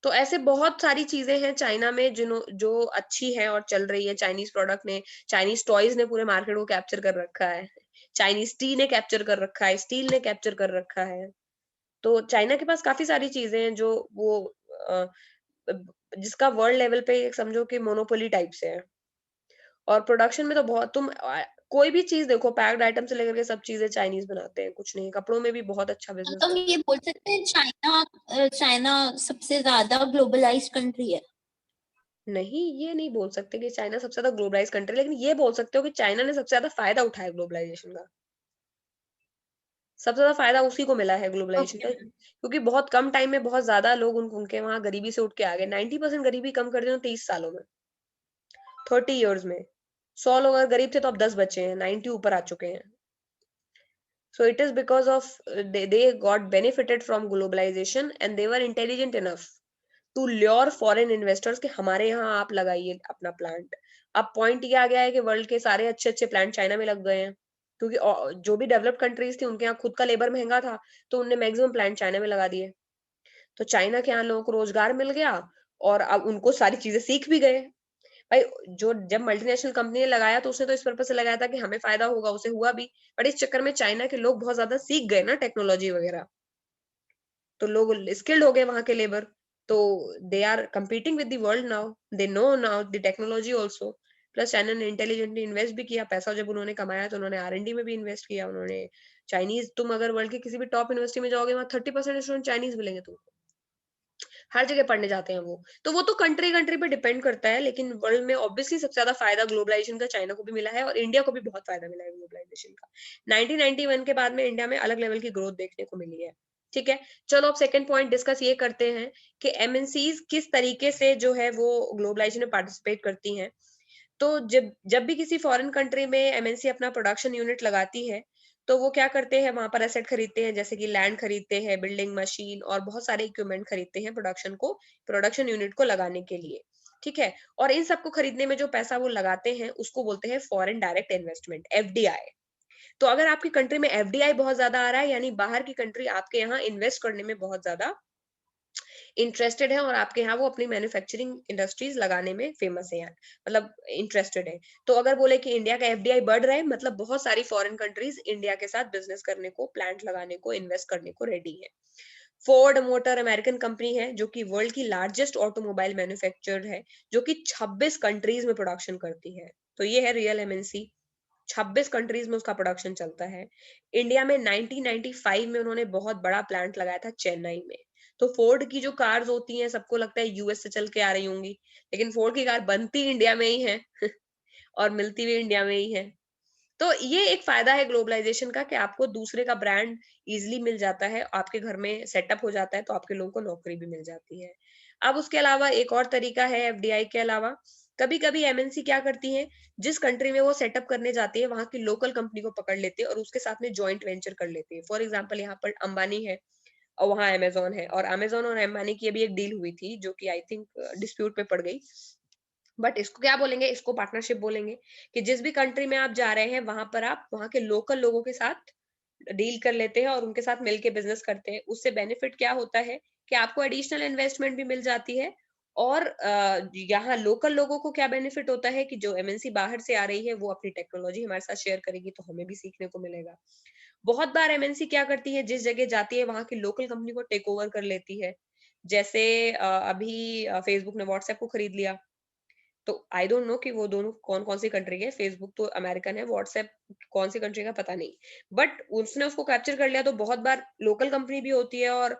तो ऐसे बहुत सारी चीजें हैं चाइना में जो अच्छी है और चल रही है। चाइनीज प्रोडक्ट ने, चाइनीज टॉयज ने पूरे मार्केट को कैप्चर कर रखा है, चाइनीज टी ने कैप्चर कर रखा है, स्टील ने कैप्चर कर रखा है। तो चाइना के पास काफी सारी चीजें हैं जो वो अ, जिसका वर्ल्ड लेवल पे समझो कि मोनोपोली टाइप से है। और प्रोडक्शन में तो बहुत कोई भी चीज देखो, पैक्ड आइटम से लेकर के सब चीजें चाइनीज बनाते हैं, कुछ नहीं, कपड़ों में भी बहुत अच्छा बिजनेस तो हम कर। ये बोल सकते हैं चाइना सबसे ज्यादा ग्लोबलाइज्ड कंट्री है? नहीं, ये नहीं बोल सकते कि चाइना सबसे ज्यादा ग्लोबलाइज कंट्री, लेकिन ये बोल सकते हो कि चाइना ने सबसे ज्यादा फायदा उठाया ग्लोबलाइजेशन का। सबसे ज्यादा फायदा उसी को मिला है ग्लोबलाइजेशन ओके। का, क्योंकि बहुत कम टाइम में बहुत ज्यादा लोग उनके वहां गरीबी से उठ के आ गए। 90% गरीबी कम कर दी 30 सालों में, 30 years में। 100 लोग अगर गरीब थे तो अब 10 बचे हैं, 90 ऊपर आ चुके हैं। So it is because of they got benefited from globalization and they were intelligent enough to lure foreign investors कि हमारे यहाँ आप लगाइए अपना प्लांट। अब पॉइंट ये आ गया है कि वर्ल्ड के सारे अच्छे अच्छे प्लांट चाइना में लग गए हैं, क्योंकि जो भी डेवलप्ड कंट्रीज थी उनके यहाँ खुद का लेबर महंगा था, तो उनने मैक्सिमम प्लांट चाइना में लगा दिए। तो चाइना के यहाँ लोगों को रोजगार मिल गया, और अब उनको सारी चीजें सीख भी गए। भाई, जो जब मल्टीनेशनल कंपनी ने लगाया तो उसने तो इस पर्पज से लगाया था कि हमें फायदा होगा, उसे हुआ भी। बट इस चक्कर में चाइना के लोग बहुत ज्यादा सीख गए ना टेक्नोलॉजी वगैरह, तो लोग स्किल्ड हो गए वहां के लेबर। तो they are competing with the world now, they know now the technology also. Plus China ने इंटेलिजेंटली इन्वेस्ट भी किया पैसा, जब उन्होंने कमाया तो उन्होंने R&D में भी इन्वेस्ट किया उन्होंने। चाइनीज, तुम अगर वर्ल्ड के किसी भी टॉप यूनिवर्सिटी में जाओगे, वहां 30% स्टूडेंट चाइनीज मिलेंगे तुमको, हर जगह पढ़ने जाते हैं वो। तो वो तो कंट्री कंट्री पे डिपेंड करता है, लेकिन वर्ल्ड में ऑब्वियसली सबसे ज्यादा फायदा ग्लोबलाइजेशन का चाइना को भी मिला है, और इंडिया को भी बहुत फायदा मिला है ग्लोबलाइजेशन का। 1991 के बाद में इंडिया में अलग लेवल की ग्रोथ देखने को मिली है। ठीक है, चलो अब सेकंड पॉइंट डिस्कस ये करते हैं कि एमएनसीज किस तरीके से जो है वो ग्लोबलाइजेशन में पार्टिसिपेट करती हैं। तो जब जब भी किसी फॉरेन कंट्री में एमएनसी अपना प्रोडक्शन यूनिट लगाती है, तो वो क्या करते हैं, वहां पर एसेट खरीदते हैं, जैसे कि लैंड खरीदते हैं, बिल्डिंग मशीन और बहुत सारे इक्विपमेंट खरीदते हैं प्रोडक्शन यूनिट को लगाने के लिए। ठीक है, और इन सबको खरीदने में जो पैसा वो लगाते हैं उसको बोलते हैं फॉरेन डायरेक्ट इन्वेस्टमेंट, एफडीआई। तो अगर आपकी कंट्री में एफडीआई बहुत ज्यादा आ रहा है, यानी बाहर की कंट्री आपके यहाँ इन्वेस्ट करने में बहुत ज्यादा इंटरेस्टेड है, और आपके यहाँ वो अपनी मैन्युफैक्चरिंग इंडस्ट्रीज लगाने में फेमस है, यार मतलब इंटरेस्टेड है। तो अगर बोले कि इंडिया का एफडीआई बढ़ रहा है, मतलब बहुत सारी फॉरेन कंट्रीज इंडिया के साथ बिजनेस करने को, प्लांट लगाने को, इन्वेस्ट करने को रेडी है। फोर्ड मोटर अमेरिकन कंपनी है, जो कि वर्ल्ड की लार्जेस्ट ऑटोमोबाइल मैन्युफैक्चरर है, जो कि 26 कंट्रीज में प्रोडक्शन करती है। तो ये है रियल एमएनसी, 26 कंट्रीज में उसका प्रोडक्शन चलता है। इंडिया में 1995 में उन्होंने बहुत बड़ा प्लांट लगाया था चेन्नई में। तो फोर्ड की जो कार्स होती हैं, सबको लगता है यूएस से चल के आ रही होंगी, लेकिन फोर्ड की कार बनती इंडिया में ही है और मिलती भी इंडिया में ही है। तो ये एक फायदा है ग्लोबलाइजेशन का, कि आपको दूसरे का ब्रांड इजिली मिल जाता है, आपके घर में सेटअप हो जाता है, तो आपके लोगों को नौकरी भी मिल जाती है। अब उसके अलावा एक और तरीका है एफडीआई के अलावा, कभी कभी एमएनसी क्या करती है, जिस कंट्री में वो सेटअप करने जाती है वहां की लोकल कंपनी को पकड़ लेते हैं और उसके साथ में जॉइंट वेंचर कर लेते हैं। फॉर एग्जाम्पल, यहाँ पर अंबानी है और वहाँ अमेजोन है, और अमेजोन और अंबानी की अभी एक डील हुई थी जो कि आई थिंक डिस्प्यूट पे पड़ गई। बट इसको क्या बोलेंगे, इसको पार्टनरशिप बोलेंगे, कि जिस भी कंट्री में आप जा रहे हैं वहां पर आप वहां के लोकल लोगों के साथ डील कर लेते हैं और उनके साथ मिलके बिजनेस करते हैं। उससे बेनिफिट क्या होता है कि आपको एडिशनल इन्वेस्टमेंट भी मिल जाती है, और यहाँ लोकल लोगों को क्या बेनिफिट होता है कि जो एमएनसी बाहर से आ रही है वो अपनी टेक्नोलॉजी हमारे साथ शेयर करेगी, तो हमें भी सीखने को मिलेगा। बहुत बार एमएनसी क्या करती है, जिस जगह जाती है वहां की लोकल कंपनी को टेक ओवर कर लेती है। जैसे अभी फेसबुक ने व्हाट्सएप को खरीद लिया। तो आई डोंट नो कि वो दोनों कौन-कौन सी कंट्री के हैं, फेसबुक तो अमेरिकन है, व्हाट्सएप कौन सी कंट्री का पता नहीं। बट उसने उसको कैप्चर कर लिया, तो बहुत बार लोकल कंपनी भी होती है और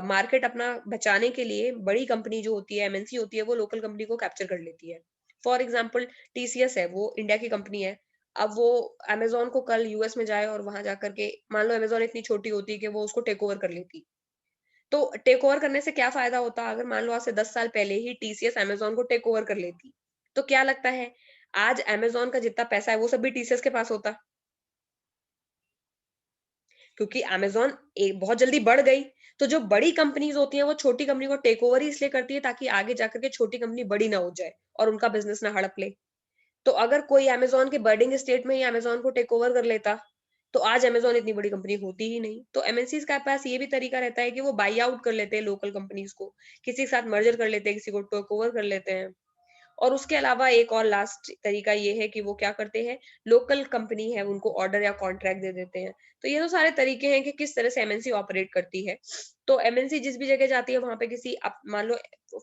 मार्केट अपना बचाने के लिए बड़ी कंपनी जो होती है, एमएनसी होती है, वो लोकल कंपनी को कैप्चर कर लेती है। फॉर एग्जांपल टीसीएस है, वो इंडिया की कंपनी है। अब वो अमेज़न को कल यूएस में जाए और वहां जाकर के मान लो अमेज़न इतनी छोटी होती कि वो उसको टेक ओवर कर लेती। तो टेक ओवर करने से क्या फ़ायदा होता? अगर मान लो आज से 10 साल पहले ही टीसीएस अमेज़न को टेक ओवर कर लेती, तो क्या लगता है, आज अमेज़न का जितना पैसा है वो सब भी टीसीएस के पास होता? क्योंकि अमेज़न बहुत जल्दी बढ़ गई, तो जो बड़ी कंपनीज़ होती हैं वो छोटी कंपनी को टेक ओवर ही इसलिए करती है ताकि आगे जाकर के छोटी कंपनी बड़ी ना हो जाए और उनका बिज़नेस ना हड़प ले। तो अगर कोई अमेज़न के बर्डिंग स्टेट में ही अमेज़न को टेक ओवर कर लेता, तो आज अमेज़न इतनी बड़ी कंपनी होती ही नहीं। तो एमएनसीज़ के पास ये भी तरीका रहता है कि वो बाय आउट कर लेते हैं लोकल कंपनीज़ को, किसी के साथ मर्जर कर लेते हैं, किसी को टेक ओवर कर लेते हैं। और उसके अलावा एक और लास्ट तरीका ये है कि वो क्या करते हैं, लोकल कंपनी है उनको ऑर्डर या कॉन्ट्रैक्ट दे देते हैं। तो ये तो सारे तरीके हैं कि किस तरह से एमएनसी ऑपरेट करती है। तो एमएनसी जिस भी जगह जाती है वहां पे किसी मान लो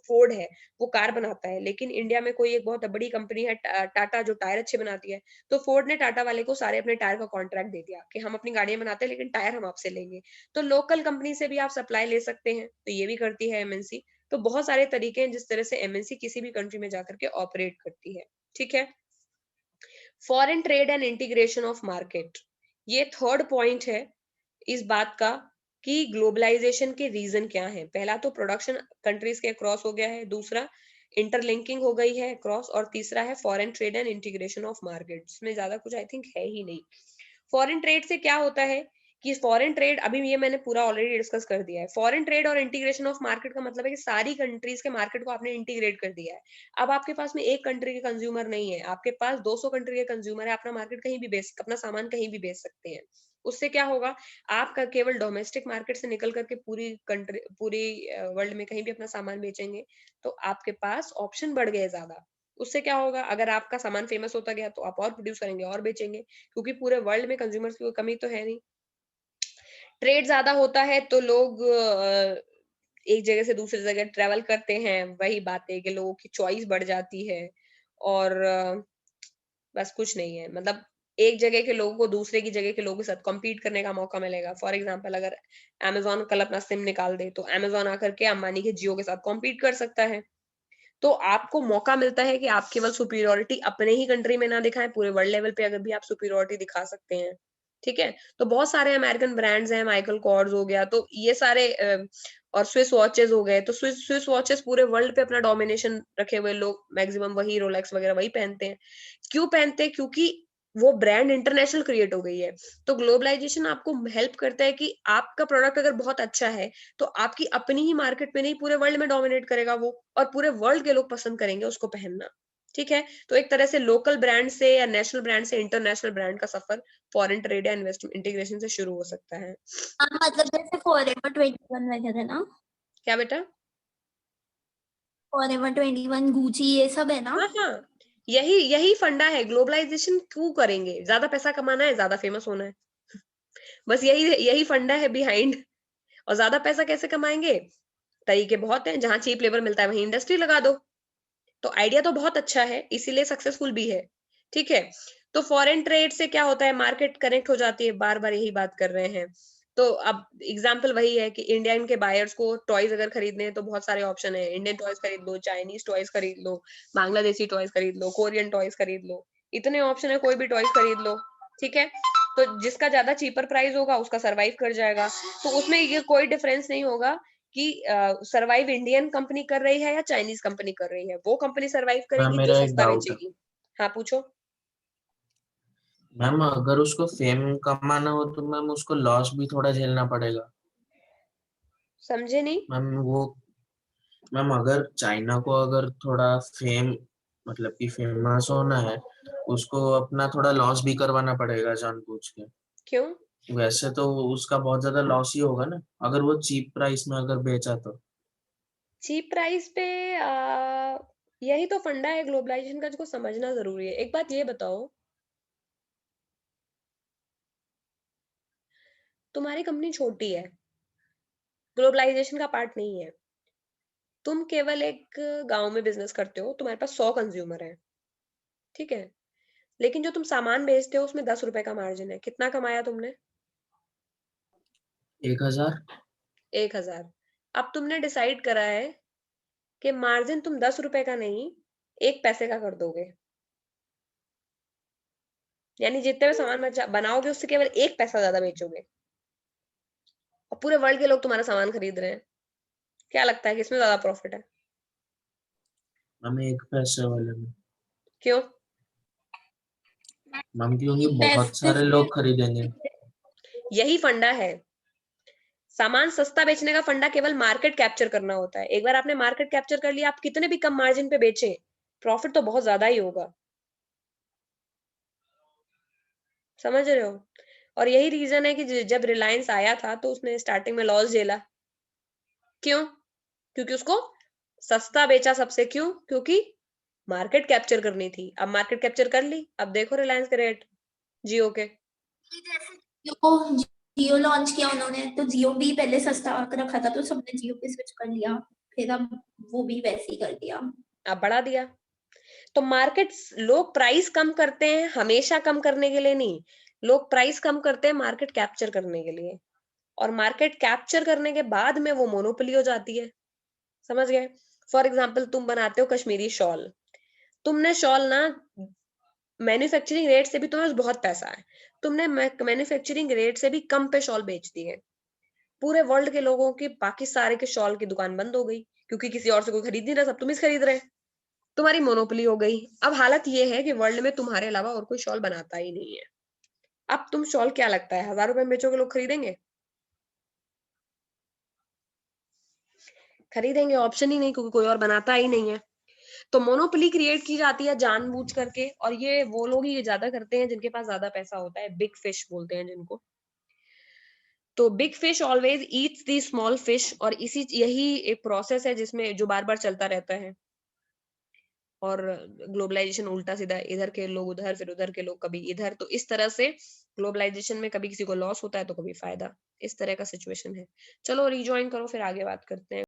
फोर्ड है, वो कार बनाता है, लेकिन इंडिया में कोई एक बहुत बड़ी कंपनी है टाटा जो टायर अच्छे बनाती है। तो फोर्ड ने टाटा वाले को सारे अपने टायर का कॉन्ट्रैक्ट दे दिया कि हम अपनी गाड़ियां बनाते हैं लेकिन टायर हम आपसे लेंगे। तो लोकल कंपनी से भी आप सप्लाई ले सकते हैं, तो ये भी करती है एमएनसी। तो बहुत सारे तरीके हैं जिस तरह से एमएनसी किसी भी कंट्री में जाकर के ऑपरेट करती है। ठीक है। Foreign trade and integration of market, ये थर्ड पॉइंट है इस बात का कि ग्लोबलाइजेशन के रीजन क्या है। पहला तो प्रोडक्शन कंट्रीज के अक्रॉस हो गया है, दूसरा इंटरलिंकिंग हो गई है अक्रॉस, और तीसरा है foreign trade and integration of market. इसमें ज्यादा कुछ आई थिंक है ही नहीं। फॉरेन ट्रेड से क्या होता है कि फॉरेन ट्रेड, अभी ये मैंने पूरा ऑलरेडी डिस्कस कर दिया है। फॉरेन ट्रेड और इंटीग्रेशन ऑफ मार्केट का मतलब है कि सारी कंट्रीज के मार्केट को आपने इंटीग्रेट कर दिया है। अब आपके पास में एक कंट्री के कंज्यूमर नहीं है, आपके पास 200 कंट्री के कंज्यूमर है, अपना मार्केट कहीं भी बेच, अपना सामान कहीं भी बेच सकते हैं। उससे क्या होगा, आपका केवल डोमेस्टिक मार्केट से निकल करके पूरी कंट्री, पूरी वर्ल्ड में कहीं भी अपना सामान बेचेंगे, तो आपके पास ऑप्शन बढ़ गए ज्यादा। उससे क्या होगा, अगर आपका सामान फेमस होता गया तो आप और प्रोड्यूस करेंगे और बेचेंगे, क्योंकि पूरे वर्ल्ड में कंज्यूमर्स की कोई कमी तो है नहीं। ट्रेड ज्यादा होता है तो लोग एक जगह से दूसरी जगह ट्रेवल करते हैं, वही बात है कि लोगों की चॉइस बढ़ जाती है। और बस कुछ नहीं है, मतलब एक जगह के लोगों को दूसरे की जगह के लोगों के साथ कॉम्पीट करने का मौका मिलेगा। फॉर एग्जाम्पल, अगर अमेज़न कल अपना सिम निकाल दे, तो अमेज़न आकर के अंबानी के जियो के साथ कॉम्पीट कर सकता है। तो आपको मौका मिलता है कि आप केवल सुपीरियॉरिटी अपने ही कंट्री में ना दिखाएं, पूरे वर्ल्ड लेवल पे अगर भी आप सुपीरियॉरिटी दिखा सकते हैं। ठीक है। तो बहुत सारे अमेरिकन ब्रांड्स हैं, माइकल कॉर्स हो गया, तो ये सारे और स्विस वॉचेस हो गए, तो स्विस स्विस वॉचेस पूरे वर्ल्ड पे अपना डोमिनेशन रखे हुए लोग मैक्सिमम वही रोलेक्स वगैरह वही पहनते हैं। क्यों पहनते हैं? क्योंकि वो ब्रांड इंटरनेशनल क्रिएट हो गई है। तो ग्लोबलाइजेशन आपको हेल्प करता है कि आपका प्रोडक्ट अगर बहुत अच्छा है, तो आपकी अपनी ही मार्केट में नहीं पूरे वर्ल्ड में डोमिनेट करेगा वो, और पूरे वर्ल्ड के लोग पसंद करेंगे उसको पहनना। ठीक है। तो एक तरह से लोकल ब्रांड से या नेशनल ब्रांड से इंटरनेशनल ब्रांड का सफर फॉरेन ट्रेड या इन्वेस्टमेंट इंटीग्रेशन से शुरू हो सकता है। हाँ, मतलब जैसे फॉरएवर 21 वगैरह ना, क्या बेटा? फॉरएवर 21, गुची, ये सब है ना। हाँ हाँ, यही यही फंडा है। ग्लोबलाइजेशन क्यों करेंगे? ज्यादा पैसा कमाना है, ज्यादा फेमस होना है, बस यही यही फंडा है बिहाइंड। और ज्यादा पैसा कैसे कमाएंगे? तरीके बहुत हैं, जहां चीप लेबर मिलता है वहीं इंडस्ट्री लगा दो। तो आइडिया तो बहुत अच्छा है, इसीलिए सक्सेसफुल भी है। ठीक है। तो फॉरेन ट्रेड से क्या होता है, मार्केट कनेक्ट हो जाती है, बार बार यही बात कर रहे हैं। तो अब एग्जाम्पल वही है कि इंडियन के बायर्स को टॉयज अगर खरीदने हैं तो बहुत सारे ऑप्शन है। इंडियन टॉयज खरीद लो, चाइनीज टॉयज खरीद लो, बांग्लादेशी टॉयज खरीद लो, कोरियन टॉयज खरीद लो, इतने ऑप्शन है, कोई भी टॉयज खरीद लो। ठीक है। तो जिसका ज्यादा चीपर प्राइस होगा उसका सरवाइव कर जाएगा। तो उसमें ये कोई डिफरेंस नहीं होगा कि सरवाइव इंडियन कंपनी कर रही है या चाइनीज कंपनी कर रही है, वो कंपनी सरवाइव मैम करेगी जो मेरा एक सस्ता डाउट है। बेचेगी। हाँ पूछो। मैम अगर उसको फेम कमाना हो तो मैम उसको लॉस भी थोड़ा झेलना पड़ेगा। समझे नहीं? मैम अगर चाइना को अगर थोड़ा फेम मतलब कि फेमस होना है, उसको अपना थोड़ा लॉस भी करवाना पड़ेगा जानबूझ के। क्यों? वैसे तो उसका बहुत ज्यादा लॉस ही होगा ना, अगर वो चीप प्राइस में अगर बेचा तो। चीप प्राइस पे यही तो फंडा है ग्लोबलाइजेशन का, जिसको समझना जरूरी है। एक बात ये बताओ, तुम्हारी कंपनी छोटी है, ग्लोबलाइजेशन का पार्ट नहीं है। तुम केवल एक गांव में बिजनेस करते हो, तुम्हारे पास 100 कंज्यूमर है, ठीक है, लेकिन जो तुम सामान बेचते हो उसमें 10 रुपए का मार्जिन है। कितना कमाया तुमने? 1000। 1000। अब तुमने डिसाइड करा है कि मार्जिन तुम 10 रुपए का नहीं, 1 पैसे का कर दोगे। यानी जितने भी सामान बनाओगे उससे केवल 1 पैसा ज्यादा बेचोगे, और पूरे वर्ल्ड के लोग तुम्हारा सामान खरीद रहे हैं। क्या लगता है किसमें ज्यादा प्रॉफिट है? मैम 1 पैसे वाले में। क्यों? मैम क्योंकि बहुत पैसे सारे लोग खरीदेंगे। यही फंडा है। सामान सस्ता बेचने का फंडा केवल मार्केट कैप्चर करना होता है। एक बार आपने मार्केट कैप्चर कर लिया, आप कितने भी कम मार्जिन पे बेचे, प्रॉफिट तो बहुत ज्यादा ही होगा। समझ रहे हो? और यही रीजन है कि जब रिलायंस आया था तो उसने स्टार्टिंग में लॉस झेला। क्यों? क्योंकि उसको सस्ता बेचा सबसे। क्यों? क्योंकि मार्केट कैप्चर करनी थी। अब मार्केट कैप्चर कर ली, अब देखो रिलायंस के रेट, जियो के। जियो जियो लॉन्च किया उन्होंने, तो जियो भी पहले सस्ता रखा था तो सबने जियो पे स्विच कर लिया, फिर अब वो भी वैसे ही कर दिया। अब बढ़ा दिया। तो मार्केट, लोग प्राइस कम करते हैं हमेशा कम करने के लिए नहीं, लोग प्राइस कम करते हैं मार्केट कैप्चर करने के लिए। और मार्केट कैप्चर करने के बाद में वो मोनोपोली हो जाती है। समझ गए? फॉर एग्जाम्पल, तुम बनाते हो कश्मीरी शॉल, तुमने शॉल ना मैन्युफैक्चरिंग रेट से भी, तुम्हें पास बहुत पैसा है, तुमने मैन्युफैक्चरिंग रेट से भी कम पे शॉल बेच दी है। पूरे वर्ल्ड के लोगों की, बाकी सारे के शॉल की दुकान बंद हो गई, क्योंकि किसी और से कोई खरीद नहीं रहा, सब तुम ही खरीद रहे हैं। तुम्हारी मोनोपोली हो गई। अब हालत ये है कि वर्ल्ड में तुम्हारे अलावा और कोई शॉल बनाता ही नहीं है। अब तुम शॉल, क्या लगता है 1000 रुपए में बेचोगे, लोग खरीदेंगे? खरीदेंगे? ऑप्शन ही नहीं, क्योंकि कोई और बनाता ही नहीं है। तो मोनोपोली क्रिएट की जाती है जानबूझ करके, और ये वो लोग ही ये ज्यादा करते हैं जिनके पास ज्यादा पैसा होता है, बिग फिश बोलते हैं जिनको। तो big fish always Yeats the small fish, और यही एक प्रोसेस है जिसमें जो बार बार चलता रहता है। और ग्लोबलाइजेशन उल्टा सीधा, इधर के लोग उधर, फिर उधर के लोग कभी इधर, तो इस तरह से ग्लोबलाइजेशन में कभी किसी को लॉस होता है तो कभी फायदा। इस तरह का सिचुएशन है। चलो रिजॉइन करो, फिर आगे बात करते हैं।